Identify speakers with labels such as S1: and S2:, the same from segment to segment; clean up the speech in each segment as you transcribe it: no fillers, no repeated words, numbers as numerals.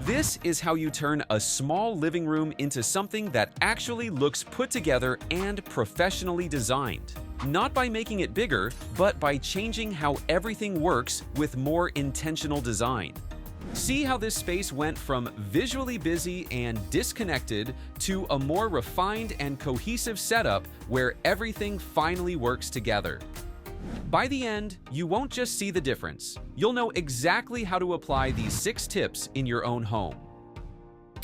S1: This is how you turn a small living room into something that actually looks put together and professionally designed. Not by making it bigger, but by changing how everything works with more intentional design. See how this space went from visually busy and disconnected to a more refined and cohesive setup where everything finally works together. By the end, you won't just see the difference. You'll know exactly how to apply these 6 tips in your own home.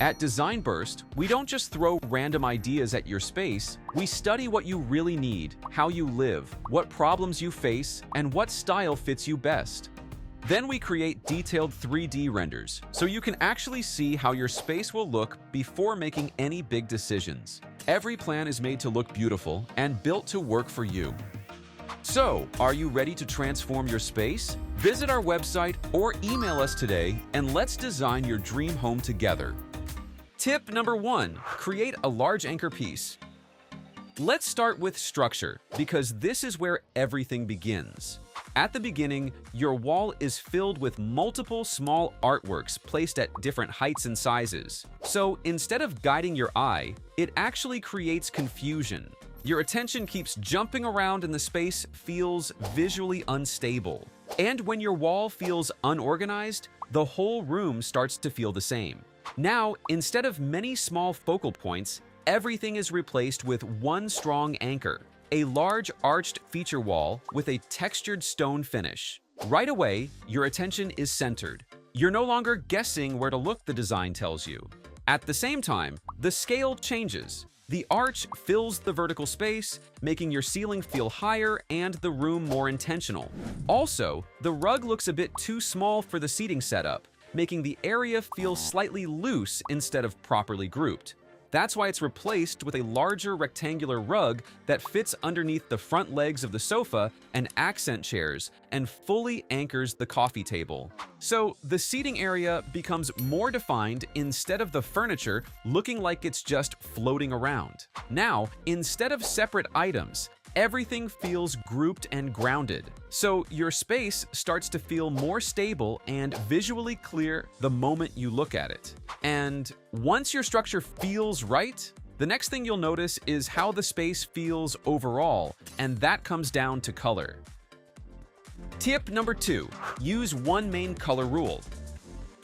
S1: At Design Burst, we don't just throw random ideas at your space, we study what you really need, how you live, what problems you face, and what style fits you best. Then we create detailed 3D renders, so you can actually see how your space will look before making any big decisions. Every plan is made to look beautiful and built to work for you. So, are you ready to transform your space? Visit our website or email us today and let's design your dream home together. Tip number 1. Create a large anchor piece. Let's start with structure, because this is where everything begins. At the beginning, your wall is filled with multiple small artworks placed at different heights and sizes. So instead of guiding your eye, it actually creates confusion. Your attention keeps jumping around and the space feels visually unstable. And when your wall feels unorganized, the whole room starts to feel the same. Now, instead of many small focal points, everything is replaced with one strong anchor, a large arched feature wall with a textured stone finish. Right away, your attention is centered. You're no longer guessing where to look, the design tells you. At the same time, the scale changes. The arch fills the vertical space, making your ceiling feel higher and the room more intentional. Also, the rug looks a bit too small for the seating setup, making the area feel slightly loose instead of properly grouped. That's why it's replaced with a larger rectangular rug that fits underneath the front legs of the sofa and accent chairs and fully anchors the coffee table. So the seating area becomes more defined instead of the furniture looking like it's just floating around. Now, instead of separate items, everything feels grouped and grounded. So your space starts to feel more stable and visually clear the moment you look at it. And once your structure feels right, the next thing you'll notice is how the space feels overall, and that comes down to color. Tip number 2, use one main color rule.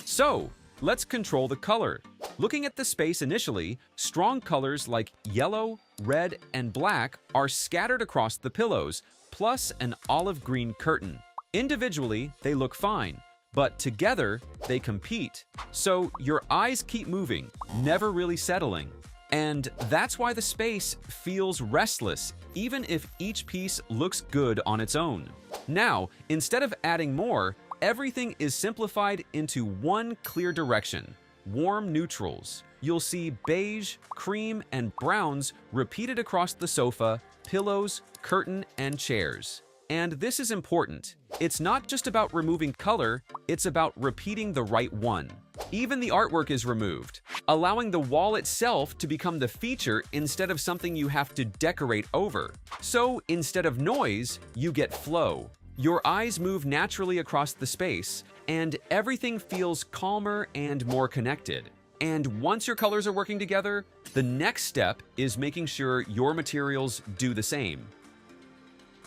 S1: So, let's control the color. Looking at the space initially, strong colors like yellow, red, and black are scattered across the pillows, plus an olive green curtain. Individually, they look fine, but together, they compete. So your eyes keep moving, never really settling. And that's why the space feels restless, even if each piece looks good on its own. Now, instead of adding more, everything is simplified into one clear direction: warm neutrals. You'll see beige, cream, and browns repeated across the sofa, pillows, curtain, and chairs. And this is important. It's not just about removing color, it's about repeating the right one. Even the artwork is removed, allowing the wall itself to become the feature instead of something you have to decorate over. So instead of noise, you get flow. Your eyes move naturally across the space, and everything feels calmer and more connected. And once your colors are working together, the next step is making sure your materials do the same.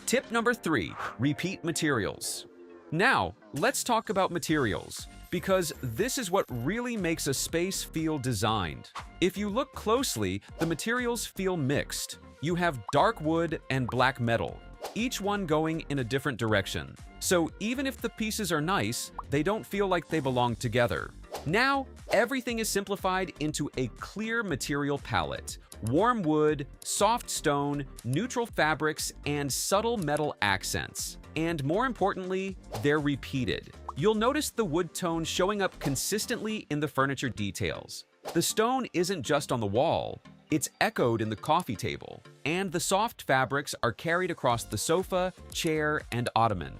S1: Tip number 3, repeat materials. Now, let's talk about materials, because this is what really makes a space feel designed. If you look closely, the materials feel mixed. You have dark wood and black metal, each one going in a different direction. So even if the pieces are nice, they don't feel like they belong together. Now, everything is simplified into a clear material palette: warm wood, soft stone, neutral fabrics, and subtle metal accents. And more importantly, they're repeated. You'll notice the wood tone showing up consistently in the furniture details. The stone isn't just on the wall, it's echoed in the coffee table, and the soft fabrics are carried across the sofa, chair, and ottoman.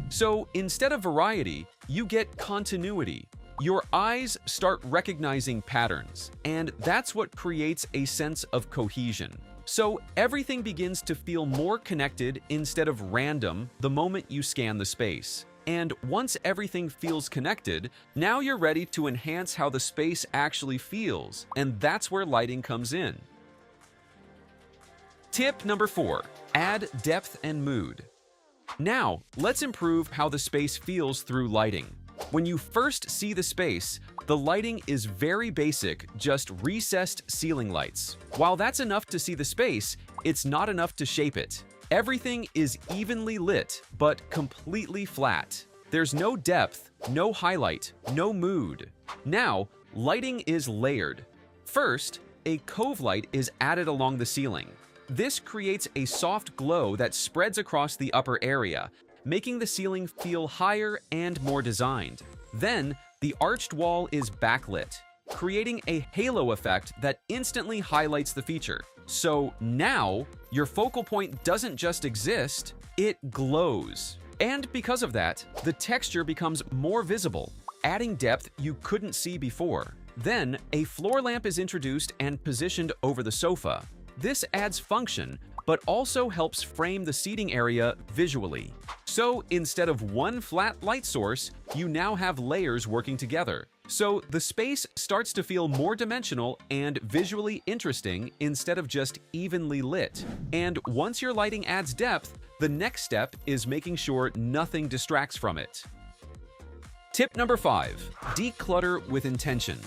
S1: So instead of variety, you get continuity. Your eyes start recognizing patterns, and that's what creates a sense of cohesion. So everything begins to feel more connected instead of random the moment you scan the space. And once everything feels connected, now you're ready to enhance how the space actually feels, and that's where lighting comes in. Tip number 4, add depth and mood. Now, let's improve how the space feels through lighting. When you first see the space, the lighting is very basic, just recessed ceiling lights. While that's enough to see the space, it's not enough to shape it. Everything is evenly lit, but completely flat. There's no depth, no highlight, no mood. Now, lighting is layered. First, a cove light is added along the ceiling. This creates a soft glow that spreads across the upper area, making the ceiling feel higher and more designed. Then, the arched wall is backlit, creating a halo effect that instantly highlights the feature. So now, your focal point doesn't just exist, it glows. And because of that, the texture becomes more visible, adding depth you couldn't see before. Then, a floor lamp is introduced and positioned over the sofa. This adds function, but also helps frame the seating area visually. So instead of one flat light source, you now have layers working together. So the space starts to feel more dimensional and visually interesting instead of just evenly lit. And once your lighting adds depth, the next step is making sure nothing distracts from it. Tip number 5, declutter with intention.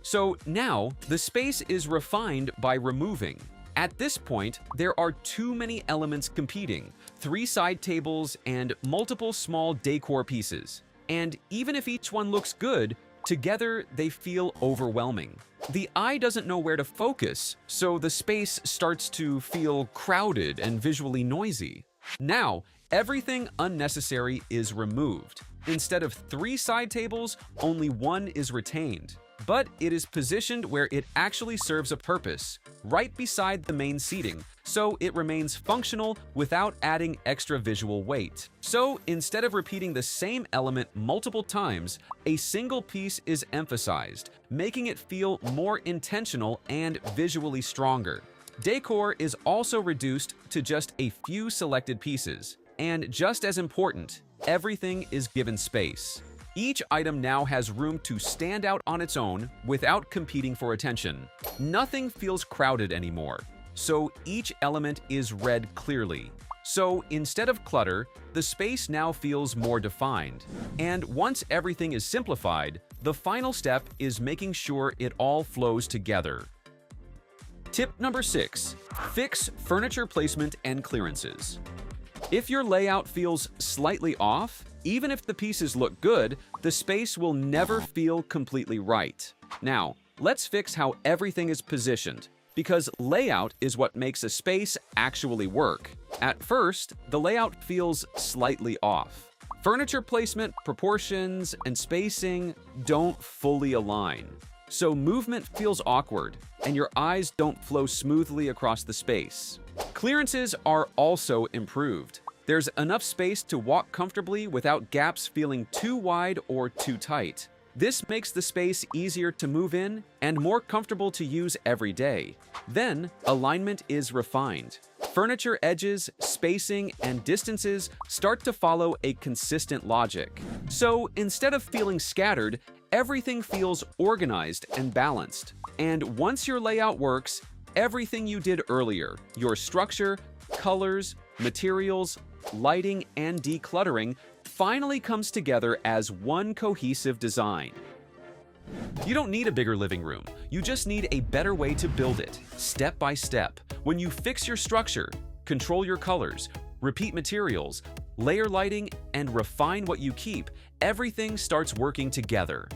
S1: So now, the space is refined by removing. At this point, there are too many elements competing, 3 side tables and multiple small decor pieces. And even if each one looks good, together they feel overwhelming. The eye doesn't know where to focus, so the space starts to feel crowded and visually noisy. Now, everything unnecessary is removed. Instead of 3 side tables, only 1 is retained. But it is positioned where it actually serves a purpose, right beside the main seating, so it remains functional without adding extra visual weight. So instead of repeating the same element multiple times, a single piece is emphasized, making it feel more intentional and visually stronger. Decor is also reduced to just a few selected pieces, and just as important, everything is given space. Each item now has room to stand out on its own without competing for attention. Nothing feels crowded anymore, so each element is read clearly. So instead of clutter, the space now feels more defined. And once everything is simplified, the final step is making sure it all flows together. Tip number 6, fix furniture placement and clearances. If your layout feels slightly off, even if the pieces look good, the space will never feel completely right. Now, let's fix how everything is positioned, because layout is what makes a space actually work. At first, the layout feels slightly off. Furniture placement, proportions, and spacing don't fully align. So movement feels awkward, and your eyes don't flow smoothly across the space. Clearances are also improved. There's enough space to walk comfortably without gaps feeling too wide or too tight. This makes the space easier to move in and more comfortable to use every day. Then, alignment is refined. Furniture edges, spacing, and distances start to follow a consistent logic. So instead of feeling scattered, everything feels organized and balanced. And once your layout works, everything you did earlier, your structure, colors, materials, lighting, and decluttering finally comes together as one cohesive design. You don't need a bigger living room. You just need a better way to build it, step by step. When you fix your structure, control your colors, repeat materials, layer lighting, and refine what you keep, everything starts working together.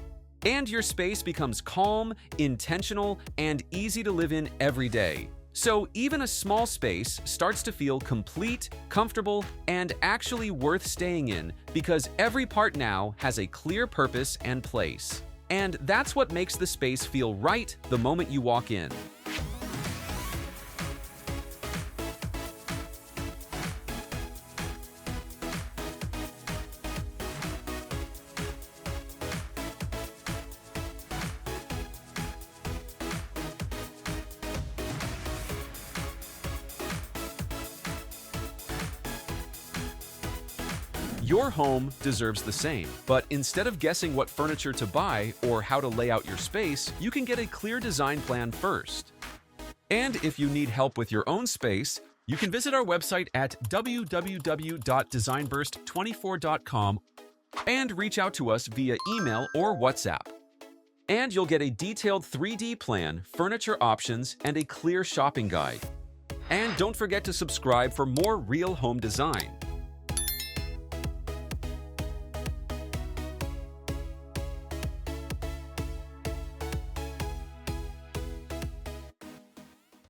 S1: And your space becomes calm, intentional, and easy to live in every day. So even a small space starts to feel complete, comfortable, and actually worth staying in because every part now has a clear purpose and place. And that's what makes the space feel right the moment you walk in. Your home deserves the same, but instead of guessing what furniture to buy or how to lay out your space, you can get a clear design plan first. And if you need help with your own space, you can visit our website at www.designburst24.com and reach out to us via email or WhatsApp. And you'll get a detailed 3D plan, furniture options, and a clear shopping guide. And don't forget to subscribe for more real home design.